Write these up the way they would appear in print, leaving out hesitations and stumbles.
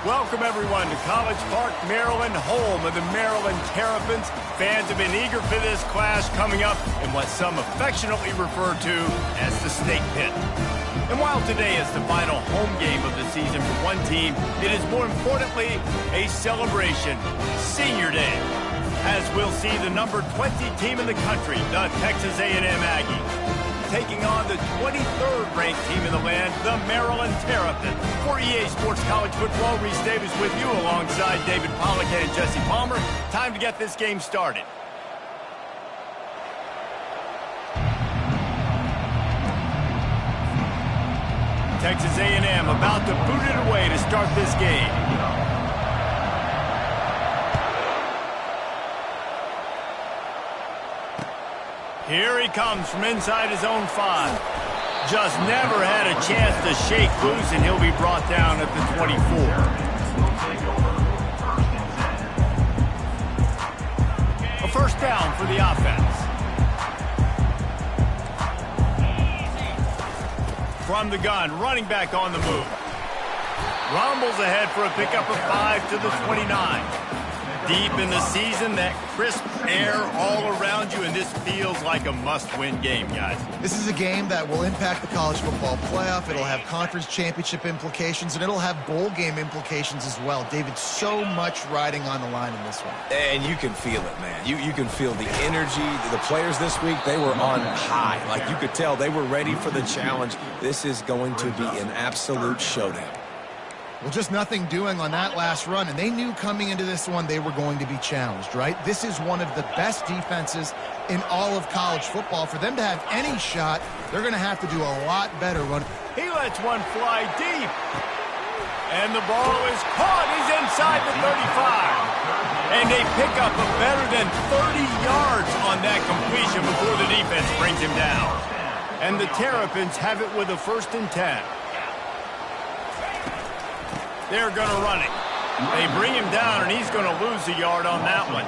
Welcome, everyone, to College Park, Maryland, home of the Maryland Terrapins. Fans have been eager for this clash coming up in what some affectionately refer to as the Snake Pit. And while today is the final home game of the season for one team, it is more importantly a celebration, Senior Day, as we'll see the number 20 team in the country, the Texas A&M Aggies, taking on the 23rd ranked team in the land, the Maryland Terrapins. For EA Sports College Football, Reese Davis with you alongside David Pollack and Jesse Palmer. Time to get this game started. Texas A&M about to boot it away to start this game. Here he comes from inside his own 5. Just never had a chance to shake loose, and he'll be brought down at the 24. A first down for the offense. From the gun, running back on the move. Rumbles ahead for a pickup of 5 to the 29. Deep in the season, that crisp air all around you, and this feels like a must-win game, guys. This is a game that will impact the college football playoff. It'll have conference championship implications, and it'll have bowl game implications as well. David, so much riding on the line in this one. And you can feel it, man. You can feel the energy. The players this week, they were on high. Like, you could tell they were ready for the challenge. This is going to be an absolute showdown. Well, just nothing doing on that last run, and they knew coming into this one they were going to be challenged, right? This is one of the best defenses in all of college football. For them to have any shot, they're going to have to do a lot better running. He lets one fly deep. And the ball is caught. He's inside the 35. And they pick up a better than 30 yards on that completion before the defense brings him down. And the Terrapins have it with a 1st and 10. They're going to run it. They bring him down, and he's going to lose a yard on that one.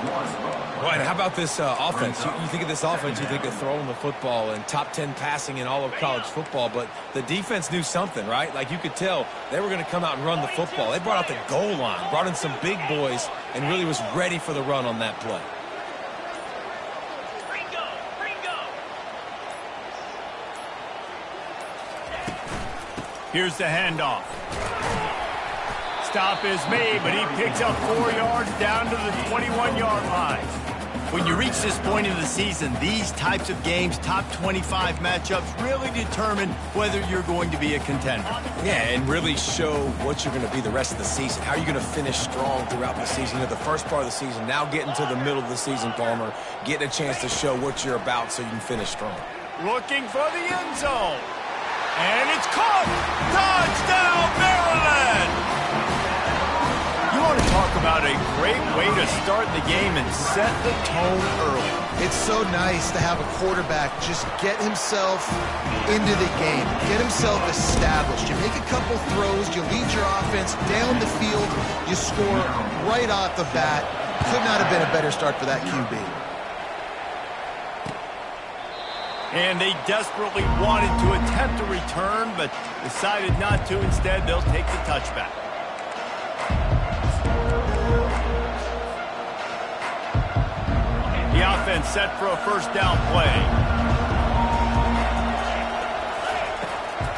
Right, how about this offense? You think of this offense, you think of throwing the football and top 10 passing in all of college football, but the defense knew something, right? Like, you could tell they were going to come out and run the football. They brought out the goal line, brought in some big boys, and really was ready for the run on that play. Here's the handoff. Stop is made, but he picks up 4 yards down to the 21-yard line. When you reach this point in the season, these types of games, top 25 matchups, really determine whether you're going to be a contender. Yeah, and really show what you're going to be the rest of the season. How are you going to finish strong throughout the season? The first part of the season, now getting to the middle of the season, Palmer, getting a chance to show what you're about so you can finish strong. Looking for the end zone. And it's caught! Touchdown, Maryland! You want to talk about a great way to start the game and set the tone early. It's so nice to have a quarterback just get himself into the game, get himself established. You make a couple throws, you lead your offense down the field, you score right off the bat. Could not have been a better start for that QB. And they desperately wanted to attempt a return, but decided not to. Instead, they'll take the touchback. The offense set for a 1st down play.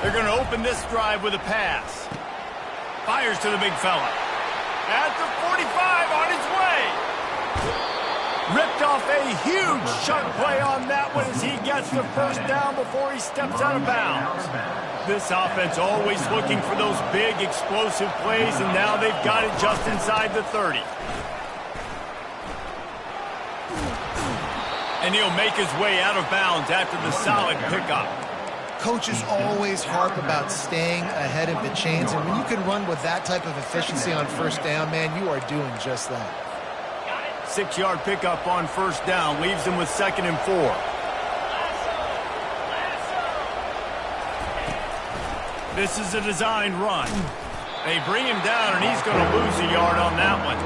They're going to open this drive with a pass. Fires to the big fella. At the 45, on his way. Ripped off a huge chunk play on that one as he gets the 1st down before he steps out of bounds. This offense always looking for those big explosive plays, and now they've got it just inside the 30. And he'll make his way out of bounds after the solid pickup. Coaches always harp about staying ahead of the chains, and when you can run with that type of efficiency on 1st down, man, you are doing just that. 6-yard pickup on 1st down leaves him with 2nd and 4. This is a designed run. They bring him down, and he's going to lose a yard on that one.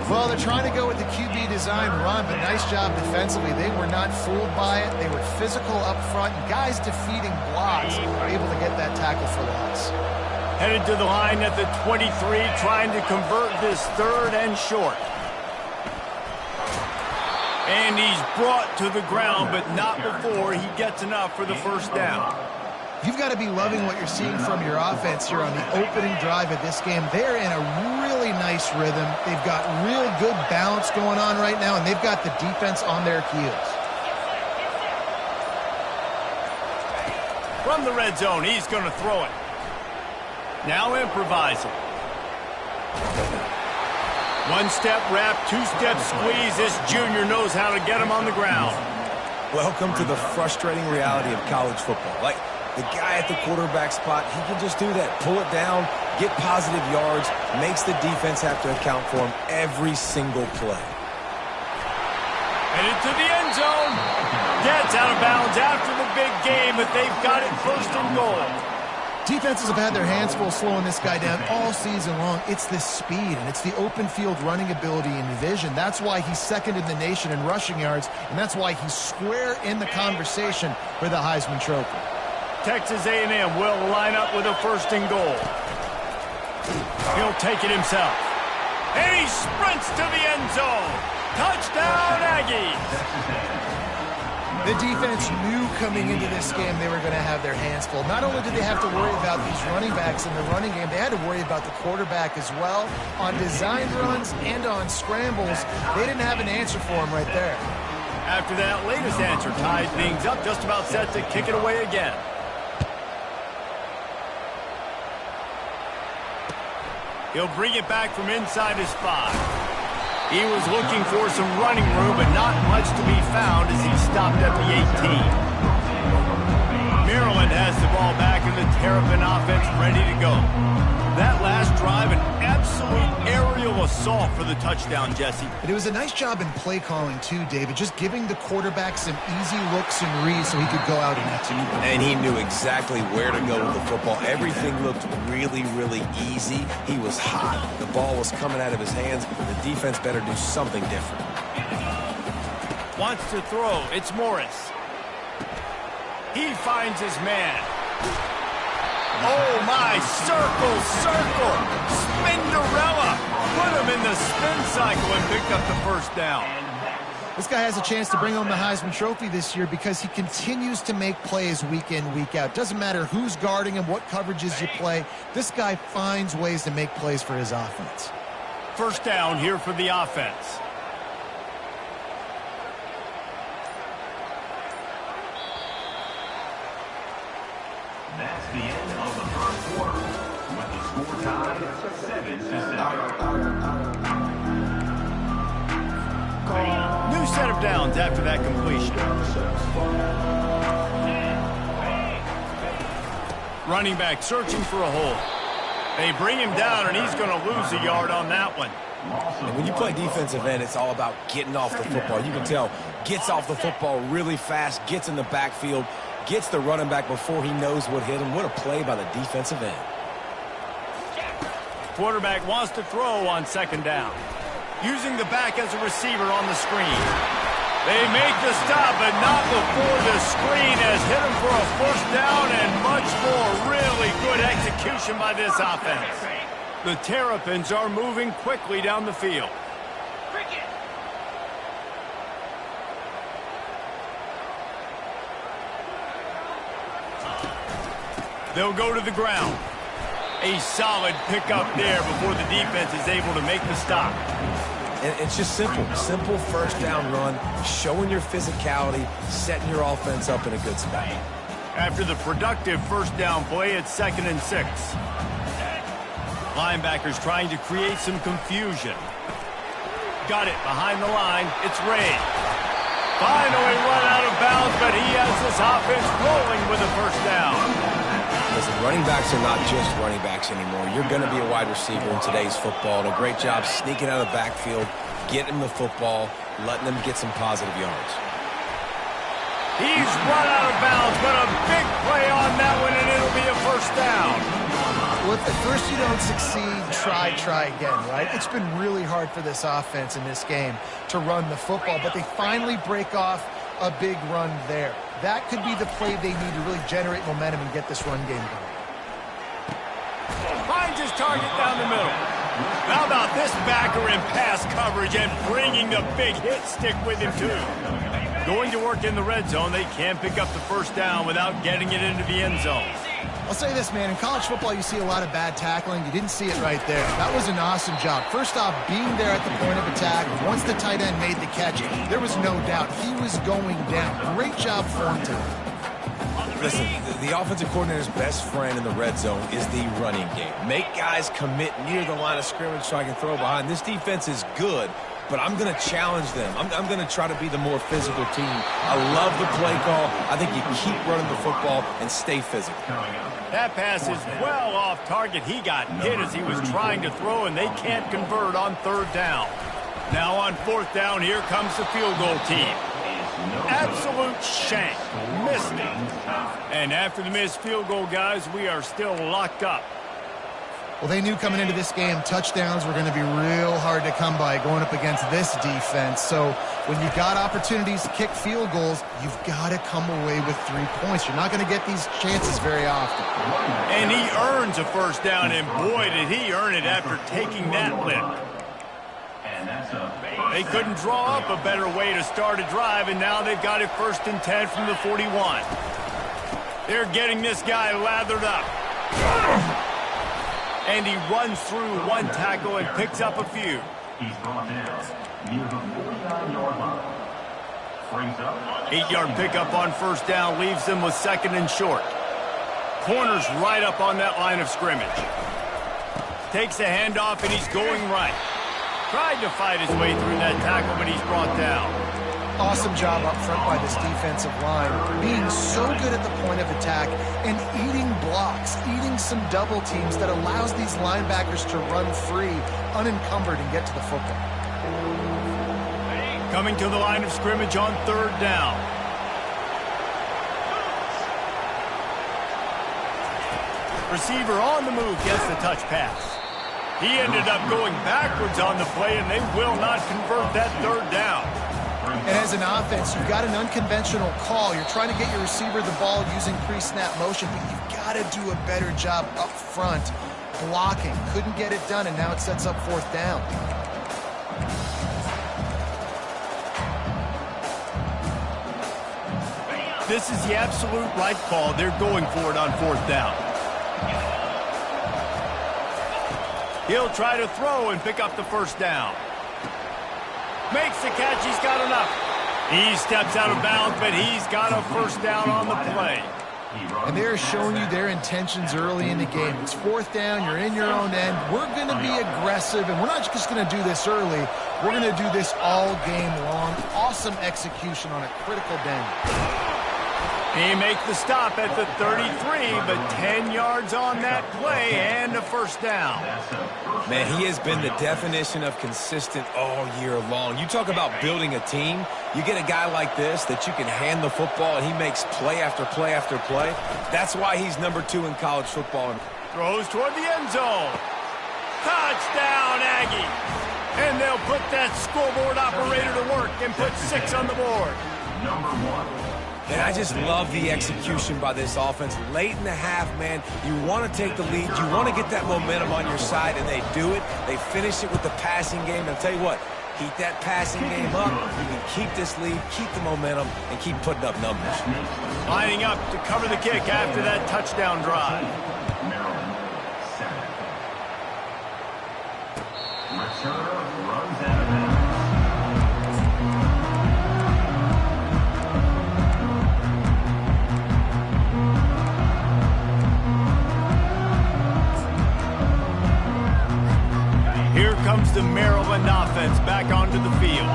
Well, they're trying to go with the QB design run, but nice job defensively. They were not fooled by it. They were physical up front. Guys defeating blocks, able to get that tackle for loss. Headed to the line at the 23, trying to convert this 3rd and short. And he's brought to the ground, but not before he gets enough for the first down. You've got to be loving what you're seeing from your offense here on the opening drive of this game. They're in a really nice rhythm. They've got real good balance going on right now, and they've got the defense on their heels. From the red zone, he's going to throw it. Now improvising. One-step wrap, two-step squeeze. This junior knows how to get him on the ground. Welcome to the frustrating reality of college football. Like, the guy at the quarterback spot, he can just do that. Pull it down, get positive yards, makes the defense have to account for him every single play. Headed to the end zone. Gets out of bounds after the big game, but they've got it 1st and goal. Defenses have had their hands full slowing this guy down all season long. It's the speed, and it's the open field running ability and vision. That's why he's 2nd in the nation in rushing yards, and that's why he's square in the conversation for the Heisman Trophy. Texas A&M will line up with a 1st and goal. He'll take it himself. And he sprints to the end zone. Touchdown, Aggies! The defense knew coming into this game they were going to have their hands full. Not only did they have to worry about these running backs in the running game, they had to worry about the quarterback as well. On designed runs and on scrambles, they didn't have an answer for him right there. After that latest answer tied things up, just about set to kick it away again. He'll bring it back from inside his 5. He was looking for some running room, but not much to be found as he stopped at the 18. Maryland has the ball back in the Terrapin offense ready to go. That last drive, an absolute aerial assault for the touchdown, Jesse. But it was a nice job in play calling too, David, just giving the quarterback some easy looks and reads so he could go out and execute. And he knew exactly where to go with the football. Everything looked really, really easy. He was hot. The ball was coming out of his hands. The defense better do something different. Wants to throw. It's Morris. He finds his man. Oh, my, circle, Spinderella. Put him in the spin cycle and picked up the 1st down. This guy has a chance to bring home the Heisman Trophy this year because he continues to make plays week in, week out. Doesn't matter who's guarding him, what coverages you play. This guy finds ways to make plays for his offense. 1st down here for the offense. That's the end of the 1st quarter, with the score tied 7-7. New set of downs after that completion. Running back searching for a hole. They bring him down, and he's going to lose a yard on that one. And when you play defensive end, it's all about getting off the football. You can tell, gets off the football really fast, gets in the backfield, gets the running back before he knows what hit him. What a play by the defensive end. Quarterback wants to throw on 2nd down. Using the back as a receiver on the screen. They make the stop, but not before the screen has hit him for a 1st down and much more. Really good execution by this offense. The Terrapins are moving quickly down the field. They'll go to the ground. A solid pickup there before the defense is able to make the stop. And it's just simple 1st down run, showing your physicality, setting your offense up in a good spot. After the productive 1st down play, it's 2nd and 6. Linebackers trying to create some confusion. Got it behind the line. It's Ray. Finally run out of bounds, but he has this offense rolling with a 1st down. Listen, running backs are not just running backs anymore. You're going to be a wide receiver in today's football. And a great job sneaking out of the backfield, getting the football, letting them get some positive yards. He's run out of bounds, but a big play on that one, and it'll be a 1st down. Well, if at first you don't succeed, try again, right? It's been really hard for this offense in this game to run the football, but they finally break off a big run there. That could be the play they need to really generate momentum and get this run game going. finds his target down the middle. How about this backer in pass coverage and bringing the big hit stick with him, too? Going to work in the red zone, they can't pick up the first down without getting it into the end zone. I'll say this, man. In college football, you see a lot of bad tackling. You didn't see it right there. That was an awesome job. First off, being there at the point of attack. Once the tight end made the catch, there was no doubt he was going down. Great job for him, too. Listen, the offensive coordinator's best friend in the red zone is the running game. Make guys commit near the line of scrimmage so I can throw behind. This defense is good, but I'm going to challenge them. I'm going to try to be the more physical team. I love the play call. I think you keep running the football and stay physical. That pass is well off target. He got hit as he was trying to throw, and they can't convert on third down. Now on fourth down, here comes the field goal team. Absolute shank. Missed it. And after the missed field goal, guys, we are still locked up. Well, they knew coming into this game touchdowns were going to be real hard to come by going up against this defense. So when you've got opportunities to kick field goals, you've got to come away with 3 points. You're not going to get these chances very often. And he earns a first down, and boy, did he earn it after taking that lift. They couldn't draw up a better way to start a drive, and now they've got it 1st and 10 from the 41. They're getting this guy lathered up. And he runs through one tackle and picks up a few. He's brought down near the 49-yard line. Brings up 8-yard pickup on first down leaves them with 2nd and short. Corner's right up on that line of scrimmage. Takes a handoff, and he's going right. Tried to fight his way through that tackle, but he's brought down. Awesome job up front by this defensive line, being so good at the point of attack and eating blocks, eating some double teams that allows these linebackers to run free, unencumbered, and get to the football. Coming to the line of scrimmage on third down. Receiver on the move gets the touch pass. He ended up going backwards on the play, and they will not convert that third down. And as an offense, you've got an unconventional call. You're trying to get your receiver the ball using pre-snap motion, but you've got to do a better job up front blocking. Couldn't get it done, and now it sets up 4th down. This is the absolute right call. They're going for it on 4th down. He'll try to throw and pick up the first down. Makes the catch. He's got enough. He steps out of bounds, but he's got a first down on the play. And they're showing you their intentions early in the game. It's 4th down. You're in your own end. We're going to be aggressive, and we're not just going to do this early. We're going to do this all game long. Awesome execution on a critical down. He makes the stop at the 33, but 10 yards on that play and a first down. Man, he has been the definition of consistent all year long. You talk about building a team. You get a guy like this that you can hand the football, and he makes play after play after play. That's why he's number 2 in college football. Throws toward the end zone. Touchdown, Aggie. And they'll put that scoreboard operator to work and put 6 on the board. number 1. And I just love the execution by this offense. Late in the half, man, you want to take the lead. You want to get that momentum on your side, and they do it. They finish it with the passing game. And I'll tell you what, keep that passing game up. You can keep this lead, keep the momentum, and keep putting up numbers. Lining up to cover the kick after that touchdown drive. Maryland 7. Returner runs out of bounds. Here comes the Maryland offense back onto the field.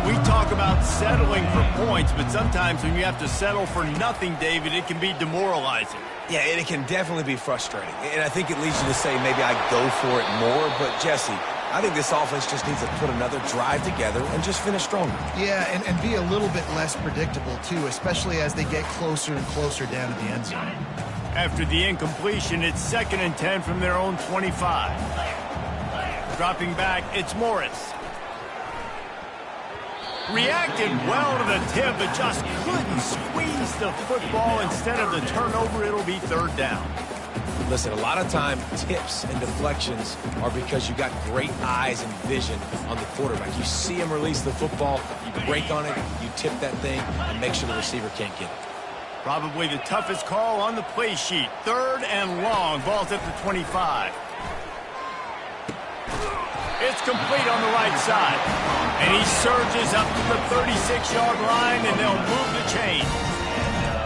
We talk about settling for points, but sometimes when you have to settle for nothing, David, it can be demoralizing. Yeah, and it can definitely be frustrating. And I think it leads you to say maybe I go for it more. But, Jesse, I think this offense just needs to put another drive together and just finish stronger. Yeah, and be a little bit less predictable, too, especially as they get closer and closer down to the end zone. After the incompletion, it's 2nd and 10 from their own 25. Dropping back, it's Morris. Reacted well to the tip, but just couldn't squeeze the football. Instead of the turnover, it'll be 3rd down. Listen, a lot of time, tips and deflections are because you got great eyes and vision on the quarterback. You see him release the football, you break on it, you tip that thing, and make sure the receiver can't get it. Probably the toughest call on the play sheet. 3rd and long. Ball's at the 25. It's complete on the right side. And he surges up to the 36-yard line, and they'll move the chain.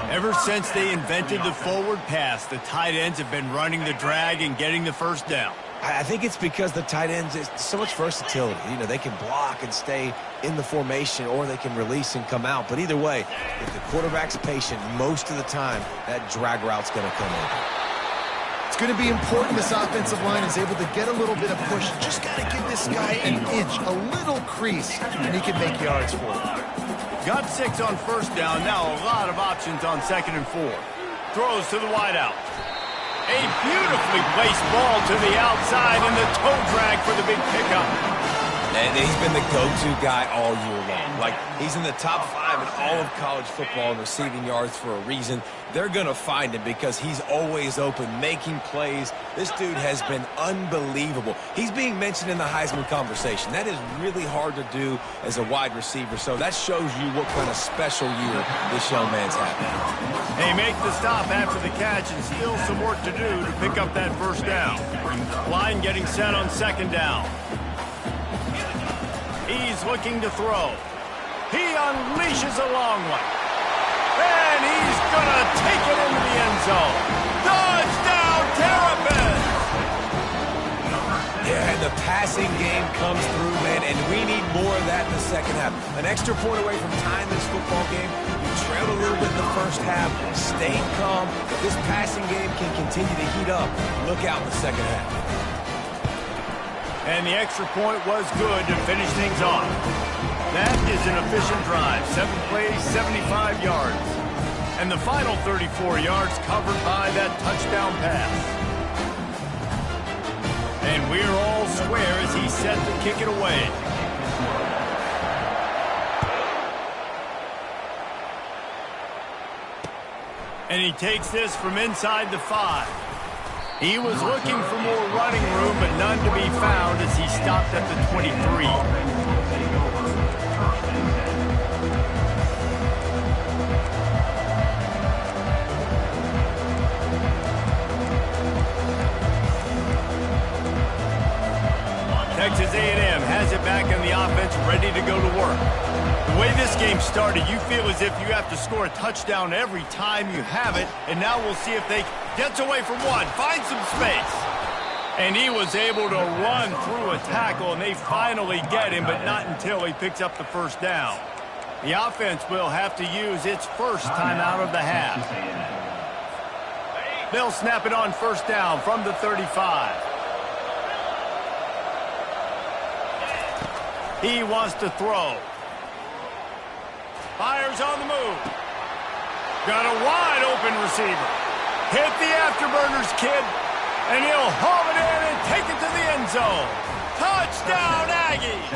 Ever since they invented the forward pass, the tight ends have been running the drag and getting the first down. I think it's because the tight ends is so much versatility. You know, they can block and stay in the formation, or they can release and come out. But either way, if the quarterback's patient, most of the time, that drag route's going to come in. It's going to be important this offensive line is able to get a little bit of push. Just got to give this guy an inch, a little crease, and he can make yards for it. Got 6 on first down. Now a lot of options on 2nd and 4. Throws to the wideout. A beautifully placed ball to the outside, and the toe drag for the big pickup. And he's been the go-to guy all year long. Like, he's in the top 5 in all of college football in receiving yards for a reason. They're going to find him because he's always open, making plays. This dude has been unbelievable. He's being mentioned in the Heisman conversation. That is really hard to do as a wide receiver, so that shows you what kind of special year this young man's having. They make the stop after the catch, and still some work to do to pick up that first down. Line getting set on 2nd down. He's looking to throw. He unleashes a long one. And he's going to take it into the end zone. Touchdown, Terrapins! Yeah, and the passing game comes through, man, and we need more of that in the second half. An extra point away from tying this football game. You trailed a little bit in the first half, stayed calm. If this passing game can continue to heat up, look out in the second half. And the extra point was good to finish things off. That is an efficient drive. 7 plays, 75 yards. And the final 34 yards covered by that touchdown pass. And we're all square as he's set to kick it away. And he takes this from inside the 5. He was looking for more running room, but none to be found as he stopped at the 23. Texas A&M has it back in the offense, ready to go to work. The way this game started, you feel as if you have to score a touchdown every time you have it, and now we'll see if they gets away from one, finds some space. And he was able to run through a tackle, and they finally get him, but not until he picks up the first down. The offense will have to use its first timeout of the half. They'll snap it on first down from the 35. He wants to throw. Fires on the move. Got a wide open receiver. Hit the afterburners, kid. And he'll haul it in and take it to the end zone. Touchdown, Aggies!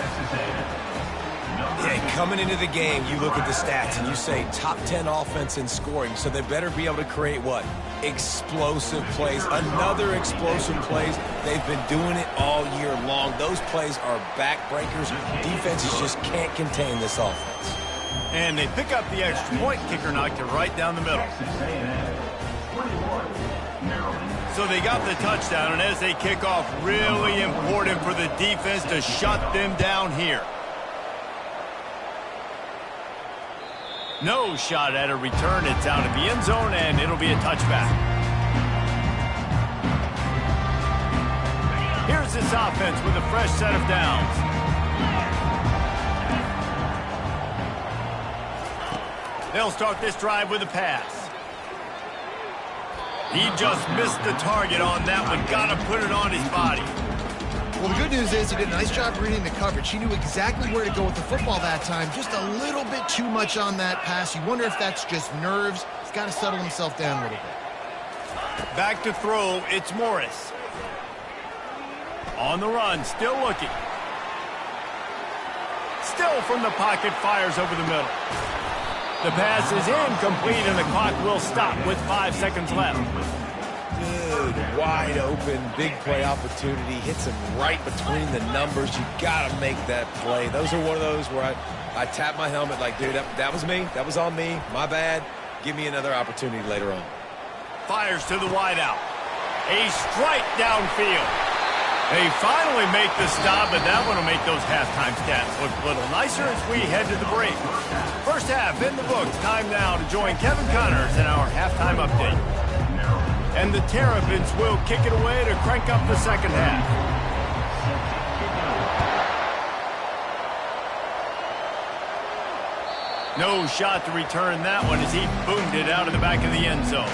Yeah, coming into the game, you look at the stats and you say top 10 offense in scoring, so they better be able to create what? Explosive plays. Another explosive plays. They've been doing it all year long. Those plays are backbreakers. Defenses just can't contain this offense. And they pick up the extra point. Kicker knocked it right down the middle. So they got the touchdown, and as they kick off, really important for the defense to shut them down here. No shot at a return. It's out of the end zone, and it'll be a touchback. Here's this offense with a fresh set of downs. They'll start this drive with a pass. He just missed the target on that one. Got to put it on his body. Well, the good news is he did a nice job reading the coverage. He knew exactly where to go with the football that time. Just a little bit too much on that pass. You wonder if that's just nerves. He's got to settle himself down a little bit. Back to throw, it's Morris. On the run, still looking. Still from the pocket, fires over the middle. The pass is incomplete, and the clock will stop with 5 seconds left. Dude, Wide open, big play opportunity, hits him right between the numbers. You got to make that play. Those are one of those where I tap my helmet like, dude, that was me. That was on me. My bad. Give me another opportunity later on. Fires to the wideout. A strike downfield. They finally make the stop, but that one will make those halftime stats look a little nicer as we head to the break. First half in the books. Time now to join Kevin Connors in our halftime update. And the Terrapins will kick it away to crank up the second half. No shot to return that one as he boomed it out of the back of the end zone.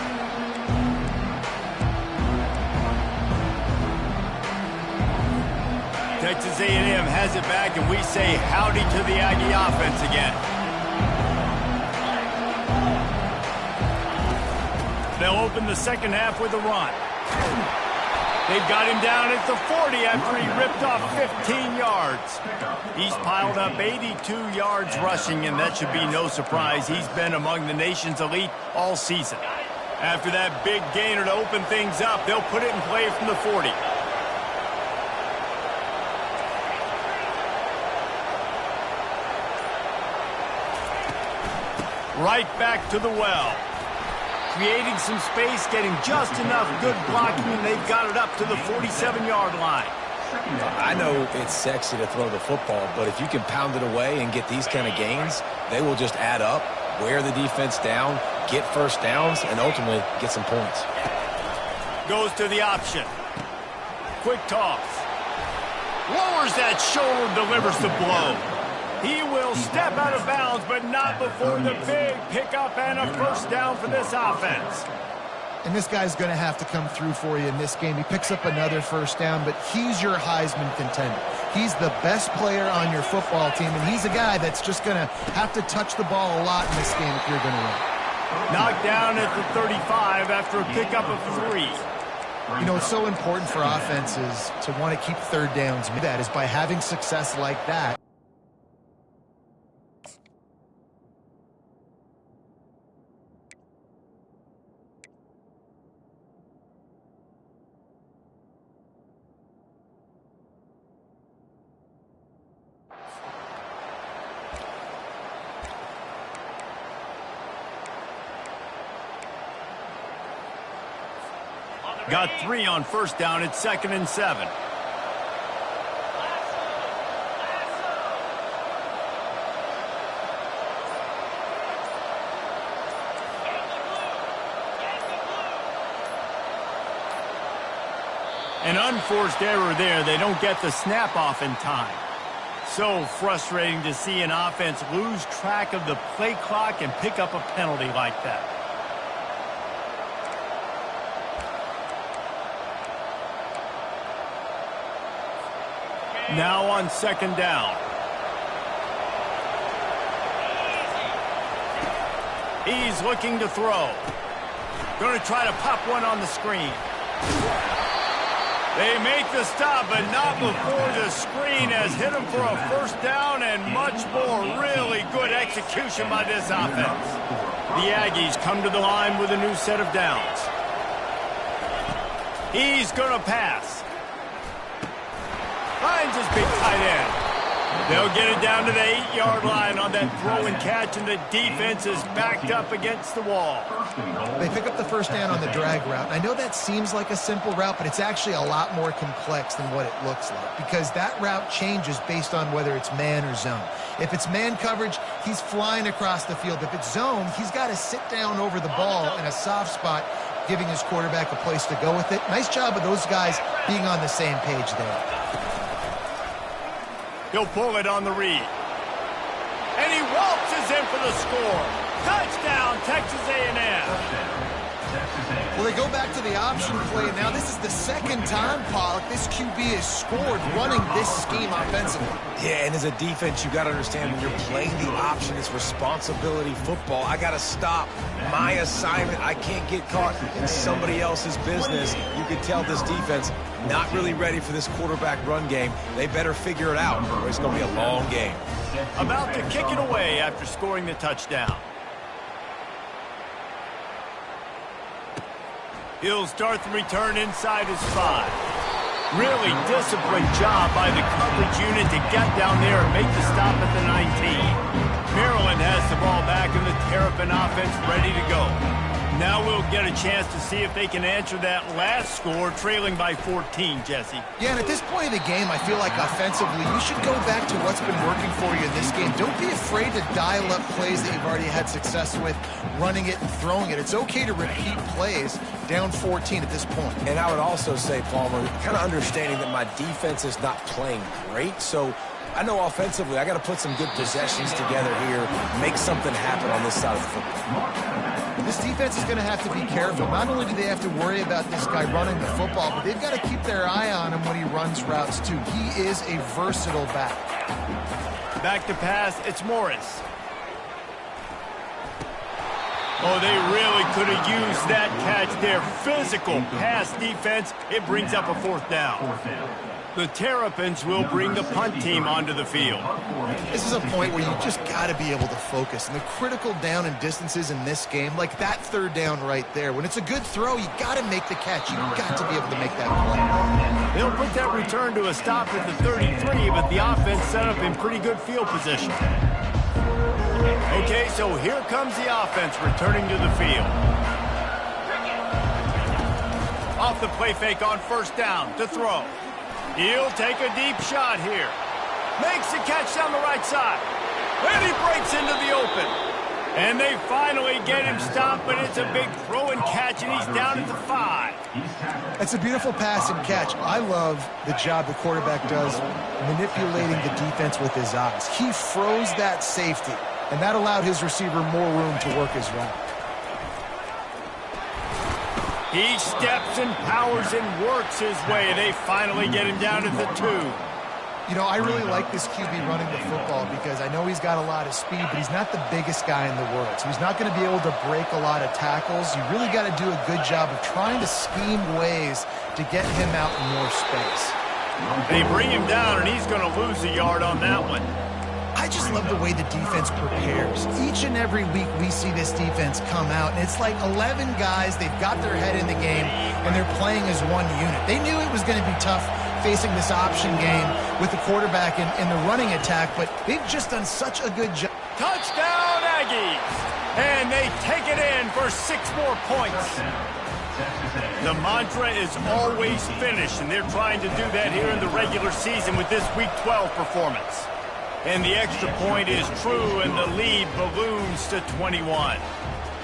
Texas A&M has it back, and we say howdy to the Aggie offense again. They'll open the second half with a run. They've got him down at the 40 after he ripped off 15 yards. He's piled up 82 yards rushing, and that should be no surprise. He's been among the nation's elite all season. After that big gainer to open things up, they'll put it in play from the 40. Right back to the well. Creating some space, getting just enough good blocking, and they've got it up to the 47-yard line. I know it's sexy to throw the football, but if you can pound it away and get these kind of gains, they will just add up, wear the defense down, get first downs, and ultimately get some points. Goes to the option. Quick toss. Lowers that shoulder, delivers the blow. He will step out of bounds, but not before the big pickup and a first down for this offense. And this guy's going to have to come through for you in this game. He picks up another first down, but he's your Heisman contender. He's the best player on your football team, and he's a guy that's just going to have to touch the ball a lot in this game if you're going to win. Knocked down at the 35 after a pickup of 3. You know, it's so important for offenses to want to keep third downs. That is by having success like that. Got 3 on first down at 2nd and 7. An unforced error there. They don't get the snap off in time. So frustrating to see an offense lose track of the play clock and pick up a penalty like that. Now on 2nd down. He's looking to throw. Going to try to pop one on the screen. They make the stop, but not before the screen has hit him for a first down and much more. Really good execution by this offense. The Aggies come to the line with a new set of downs. He's going to pass. Finds his big tight end. They'll get it down to the 8-yard line on that throw and catch, and the defense is backed up against the wall. They pick up the first down on the drag route. I know that seems like a simple route, but it's actually a lot more complex than what it looks like because that route changes based on whether it's man or zone. If it's man coverage, he's flying across the field. If it's zone, he's got to sit down over the ball in a soft spot, giving his quarterback a place to go with it. Nice job of those guys being on the same page there. He'll pull it on the read. And he waltzes in for the score. Touchdown, Texas A&M. Well, they go back to the option play, and now this is the second time, Pollock, this QB has scored running this scheme offensively. Yeah, and as a defense, you got to understand when you're playing the option, it's responsibility football. I got to stop my assignment. I can't get caught in somebody else's business. You can tell this defense not really ready for this quarterback run game. They better figure it out, or it's going to be a long game. About to kick it away after scoring the touchdown. He'll start the return inside his 5. Really disciplined job by the coverage unit to get down there and make the stop at the 19. Maryland has the ball back and the Terrapin offense ready to go. Now we'll get a chance to see if they can answer that last score, trailing by 14, Jesse. Yeah, and at this point of the game, I feel like offensively, you should go back to what's been working for you in this game. Don't be afraid to dial up plays that you've already had success with, running it and throwing it. It's okay to repeat plays down 14 at this point. And I would also say, Palmer, kind of understanding that my defense is not playing great, so I know offensively I got to put some good possessions together here, make something happen on this side of the football. This defense is going to have to be careful. Not only do they have to worry about this guy running the football, but they've got to keep their eye on him when he runs routes too. He is a versatile back. Back to pass, it's Morris. Oh, they really could have used that catch there. Physical pass defense. It brings up a 4th down. The Terrapins will bring the punt team onto the field. This is a point where you just got to be able to focus. And the critical down and distances in this game, like that 3rd down right there, when it's a good throw, you got to make the catch. You got to be able to make that play. They'll put that return to a stop at the 33, but the offense set up in pretty good field position. Okay, so here comes the offense returning to the field. Off the play fake on 1st down to throw. He'll take a deep shot here. Makes the catch down the right side. And he breaks into the open. And they finally get him stopped, but it's a big throw and catch, and he's down at the 5. It's a beautiful pass and catch. I love the job the quarterback does manipulating the defense with his eyes. He froze that safety, and that allowed his receiver more room to work his route. He steps and powers and works his way. They finally get him down at the 2. You know, I really like this QB running the football because I know he's got a lot of speed, but he's not the biggest guy in the world. So he's not going to be able to break a lot of tackles. You really got to do a good job of trying to scheme ways to get him out in more space. They bring him down, and he's going to lose a yard on that one. I just love the way the defense prepares. Each and every week we see this defense come out, and it's like 11 guys, they've got their head in the game, and they're playing as one unit. They knew it was going to be tough facing this option game with the quarterback in the running attack, but they've just done such a good job. Touchdown, Aggies! And they take it in for 6 more points. The mantra is always finish, and they're trying to do that here in the regular season with this Week 12 performance. And the extra point is true, and the lead balloons to 21.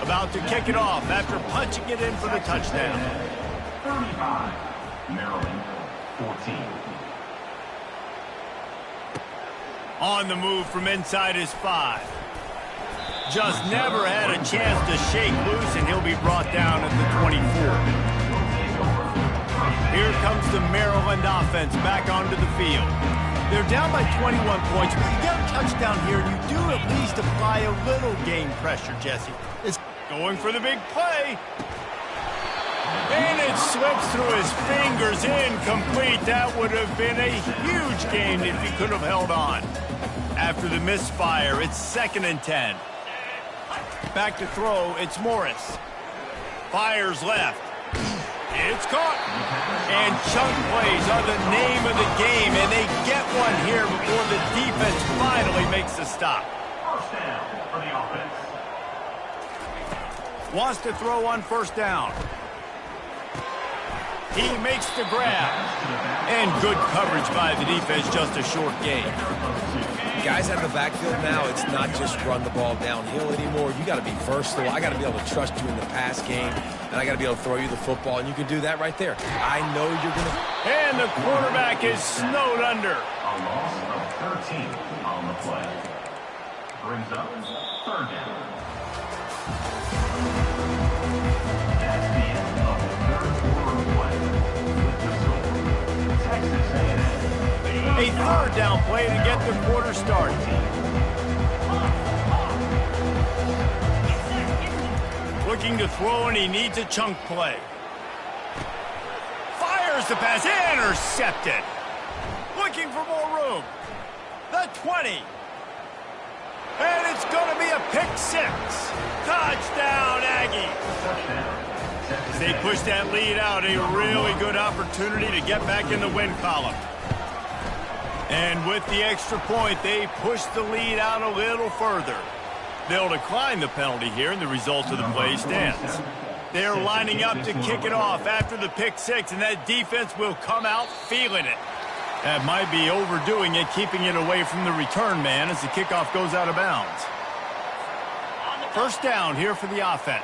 About to kick it off after punching it in for the touchdown. 35, Maryland, 14. On the move from inside his 5. Just never had a chance to shake loose, and he'll be brought down at the 24. Here comes the Maryland offense back onto the field. They're down by 21 points, but you get a touchdown here, and you do at least apply a little game pressure, Jesse. It's going for the big play. And it slips through his fingers, incomplete. That would have been a huge gain if he could have held on. After the misfire, it's 2nd and 10. Back to throw, it's Morris. Fires left. It's caught. And chunk plays are the name of the game, and they get one here before the defense finally makes a stop. 1st down for the offense. Wants to throw on 1st down. He makes the grab. And good coverage by the defense, just a short gain. Guys out of the backfield now, it's not just run the ball downhill anymore. You got to be versatile. I got to be able to trust you in the pass game, and I got to be able to throw you the football, and you can do that right there. I know you're going to. And the quarterback is snowed under. A loss of 13 on the play. Brings up 3rd down. That's the end of the 3rd quarter of play. With the score, Texas A&M. A 3rd down play to get the quarter started. Looking to throw, and he needs a chunk play. Fires the pass, intercepted. Looking for more room. The 20. And it's going to be a pick 6. Touchdown, Aggies. They push that lead out, a really good opportunity to get back in the win column. And with the extra point, they push the lead out a little further. They'll decline the penalty here, and the result of the play stands. They're lining up to kick it off after the pick six, and that defense will come out feeling it. That might be overdoing it, keeping it away from the return man as the kickoff goes out of bounds. First down here for the offense.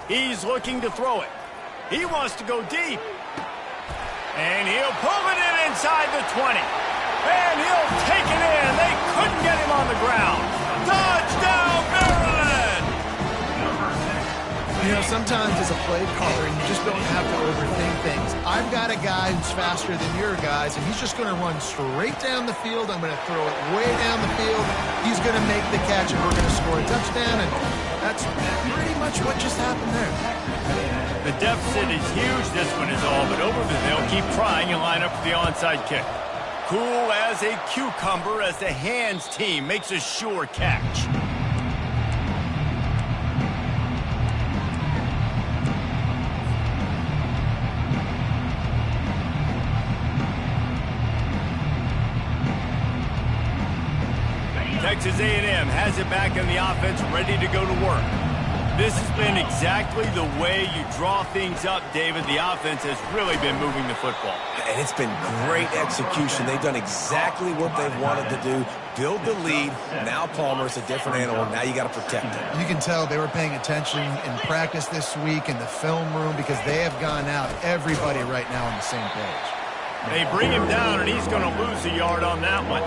He's looking to throw it. He wants to go deep. And he'll pull it in inside the 20. And he'll take it in. They couldn't get him on the ground. Touchdown, Maryland! You know, sometimes as a play caller, you just don't have to overthink things. I've got a guy who's faster than your guys, and he's just going to run straight down the field. I'm going to throw it way down the field. He's going to make the catch, and we're going to score a touchdown. And that's pretty much what just happened there. The deficit is huge, this one is all, but over they'll keep trying and line up for the onside kick. Cool as a cucumber as the hands team makes a sure catch. Texas A&M has it back in the offense, ready to go to work. This has been exactly the way you draw things up, David. The offense has really been moving the football. And it's been great execution. They've done exactly what they've wanted to do. Build the lead. Now Palmer's a different animal. Now you got to protect him. You can tell they were paying attention in practice this week in the film room because they have gone out, everybody right now on the same page. They bring him down, and he's going to lose a yard on that one.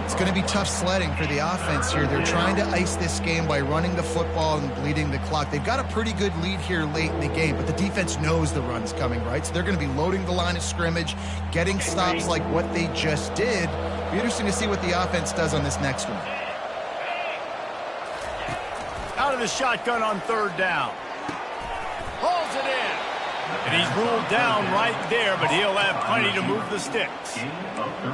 It's going to be tough sledding for the offense here. They're trying to ice this game by running the football and bleeding the clock. They've got a pretty good lead here late in the game, but the defense knows the run's coming, right? So they're going to be loading the line of scrimmage, getting stops like what they just did. It'll be interesting to see what the offense does on this next one. Out of the shotgun on third down. Hauls it in. And he's ruled down right there, but he'll have plenty to move the sticks.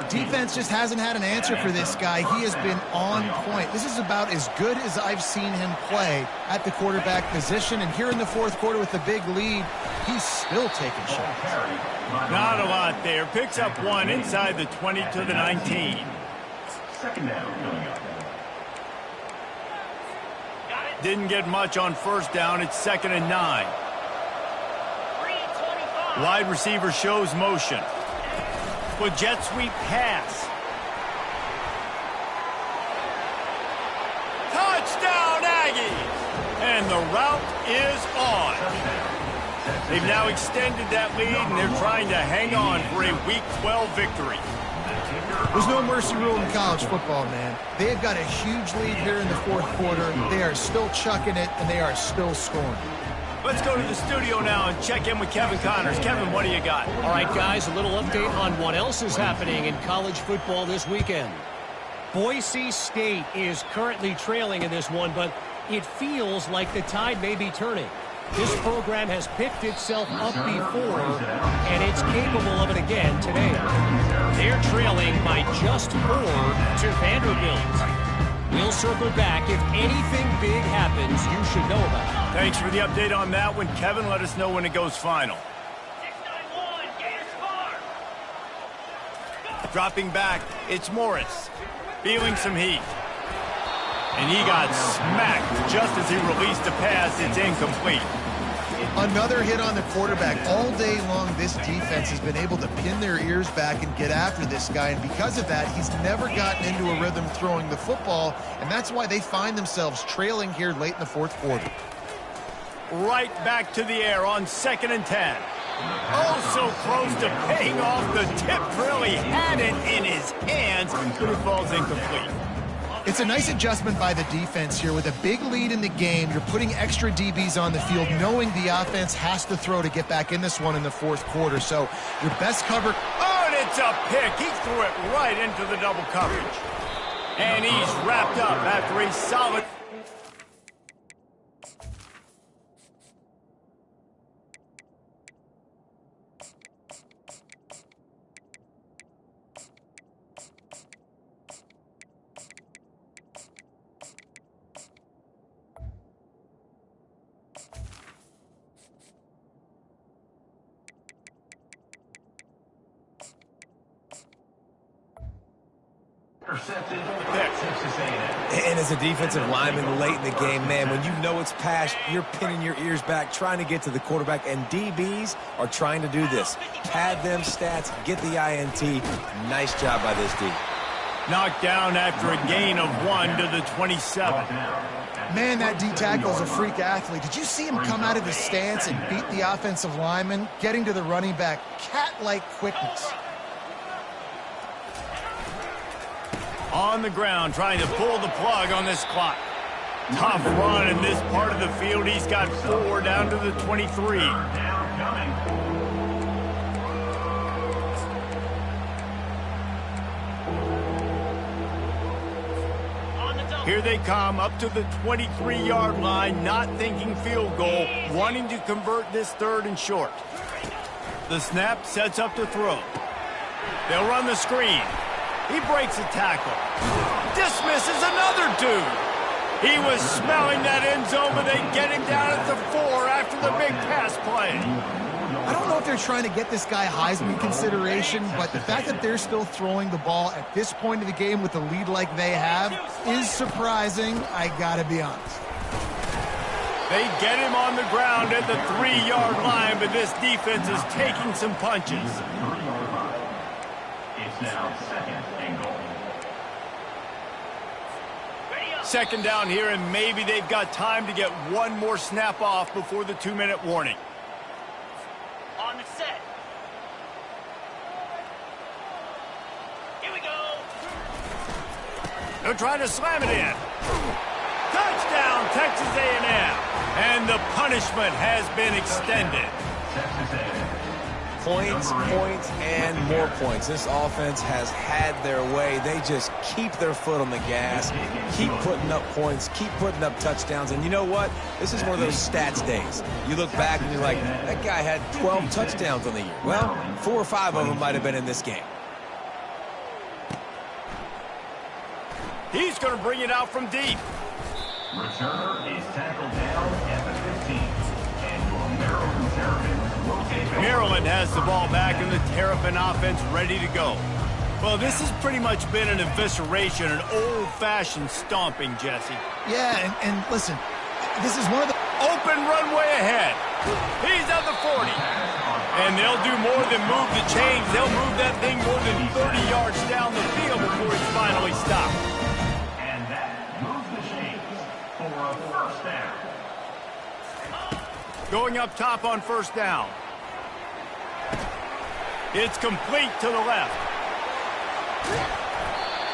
Defense just hasn't had an answer for this guy. He has been on point. This is about as good as I've seen him play at the quarterback position. And here in the fourth quarter with the big lead, he's still taking shots. Not a lot there. Picks up one inside the 20 to the 19. Second down coming up. Didn't get much on first down. It's 2nd and 9. Wide receiver shows motion. With jet sweep pass. Touchdown, Aggies! And the route is on. They've now extended that lead, and they're trying to hang on for a Week 12 victory. There's no mercy rule in college football, man. They've got a huge lead here in the fourth quarter. They are still chucking it, and they are still scoring. Let's go to the studio now and check in with Kevin Connors. Kevin, what do you got? All right, guys, a little update on what else is happening in college football this weekend. Boise State is currently trailing in this one, but it feels like the tide may be turning. This program has picked itself up before, and it's capable of it again today. They're trailing by just 4 to Vanderbilt. We'll circle back. If anything big happens, you should know about it. Thanks for the update on that one, Kevin. Let us know when it goes final. 691, Gators Farm. Dropping back, it's Morris. Feeling some heat. And he got smacked just as he released the pass. It's incomplete. Another hit on the quarterback. All day long, this defense has been able to pin their ears back and get after this guy. And because of that, he's never gotten into a rhythm throwing the football. And that's why they find themselves trailing here late in the fourth quarter. Right back to the air on 2nd and 10. Oh, so close to paying off the tip drill. He had it in his hands, but it falls incomplete. It's a nice adjustment by the defense here. With a big lead in the game, you're putting extra DBs on the field, knowing the offense has to throw to get back in this one in the fourth quarter. So your best cover. Oh, and it's a pick. He threw it right into the double coverage. And he's wrapped up after a solid... intercepted pick. by Texas A&M. And as a defensive lineman late in the game, man, when you know it's past, you're pinning your ears back, trying to get to the quarterback, and DBs are trying to do this. Pad them stats, get the INT. Nice job by this D. Knocked down after a gain of 1 to the 27. Man, that D tackle is a freak athlete. Did you see him come out of his stance and beat the offensive lineman, getting to the running back? Cat-like quickness. On the ground, trying to pull the plug on this clock. Tough run in this part of the field. He's got 4 down to the 23. Down coming. Here they come up to the 23-yard line, not thinking field goal, wanting to convert this 3rd and short. The snap sets up to throw. They'll run the screen. He breaks a tackle. Dismisses another dude. He was smelling that end zone, but they get him down at the 4 after the big pass play. I don't know if they're trying to get this guy Heisman consideration, but the fact that they're still throwing the ball at this point of the game with a lead like they have is surprising, I gotta be honest. They get him on the ground at the 3-yard line, but this defense is taking some punches. It's now 2nd and goal. Second down here, and maybe they've got time to get one more snap off before the 2-minute warning. On the set. Here we go. They're trying to slam it in. Touchdown, Texas A&M. And the punishment has been extended. Texas A&M. Points, points, and more points. This offense has had their way. They just keep their foot on the gas, keep putting up points, keep putting up touchdowns. And you know what? This is one of those stats days. You look back and you're like, that guy had 12 touchdowns on the year. Well, 4 or 5 of them might have been in this game. He's going to bring it out from deep. Returner is tackled down at the 15. And your Maryland Terrapins will take over. Maryland has the ball back, and the Terrapin offense ready to go. Well, this has pretty much been an evisceration, an old-fashioned stomping, Jesse. Yeah, and listen, this is one of the... Open runway ahead. He's at the 40. And they'll do more than move the chains. They'll move that thing more than 30 yards down the field before it's finally stopped. And that moves the chains for a 1st down. Going up top on 1st down. It's complete to the left.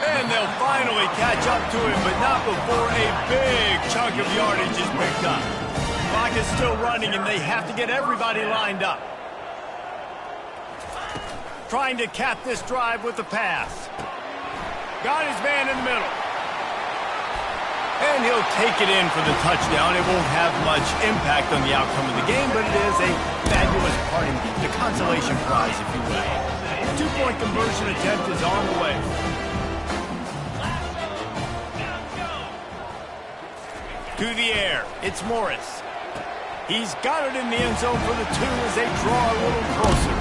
And they'll finally catch up to him, but not before a big chunk of yardage is picked up. Clock is still running, and they have to get everybody lined up. Trying to cap this drive with the pass. Got his man in the middle. And he'll take it in for the touchdown. It won't have much impact on the outcome of the game, but it is a fabulous parting, the consolation prize, if you will. A 2-point conversion attempt is on the way. To the air, it's Morris. He's got it in the end zone for the 2 as they draw a little closer.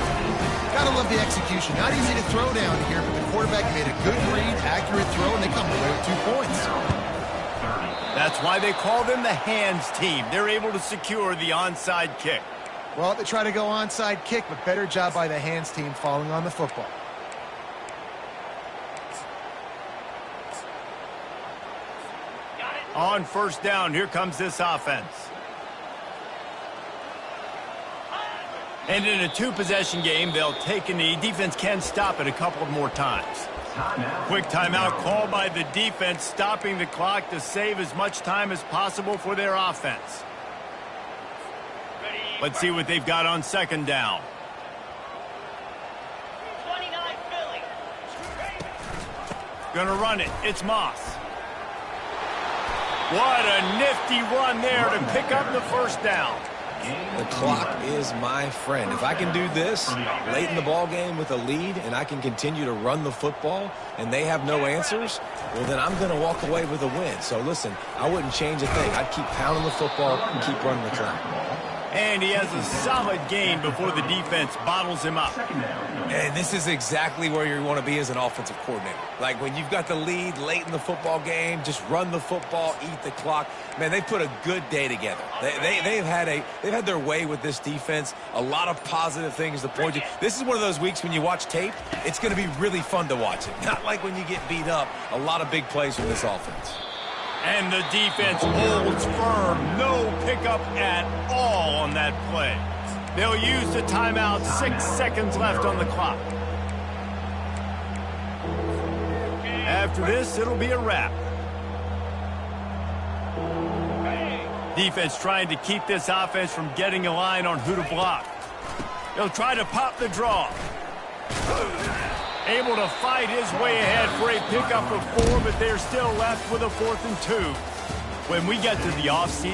Gotta love the execution. Not easy to throw down here, but the quarterback made a good read, accurate throw, and they come away with 2 points. That's why they call them the hands team. They're able to secure the onside kick. Well, they try to go onside kick, but better job by the hands team falling on the football. On 1st down, here comes this offense. And in a 2-possession game, they'll take a knee. Defense can stop it a couple more times. Quick timeout called by the defense, stopping the clock to save as much time as possible for their offense. Let's see what they've got on 2nd down. 29 Philly. Gonna run it. It's Moss. What a nifty run there to pick up the 1st down. The clock is my friend. If I can do this late in the ball game with a lead and I can continue to run the football and they have no answers, well, then I'm going to walk away with a win. So, listen, I wouldn't change a thing. I'd keep pounding the football and keep running the clock. And he has a solid gain before the defense bottles him up. And this is exactly where you want to be as an offensive coordinator. Like when you've got the lead late in the football game, just run the football, eat the clock. Man, they put a good day together. They've had their way with this defense. A lot of positive things to point to. This is one of those weeks when you watch tape, it's going to be really fun to watch it. Not like when you get beat up. A lot of big plays from this offense. And the defense holds firm. No pickup at all on that play. They'll use the timeout. 6 seconds left on the clock. After this, it'll be a wrap. Defense trying to keep this offense from getting a line on who to block. They'll try to pop the draw. Able to fight his way ahead for a pickup of 4, but they're still left with a 4th and 2. When we get to the offseason,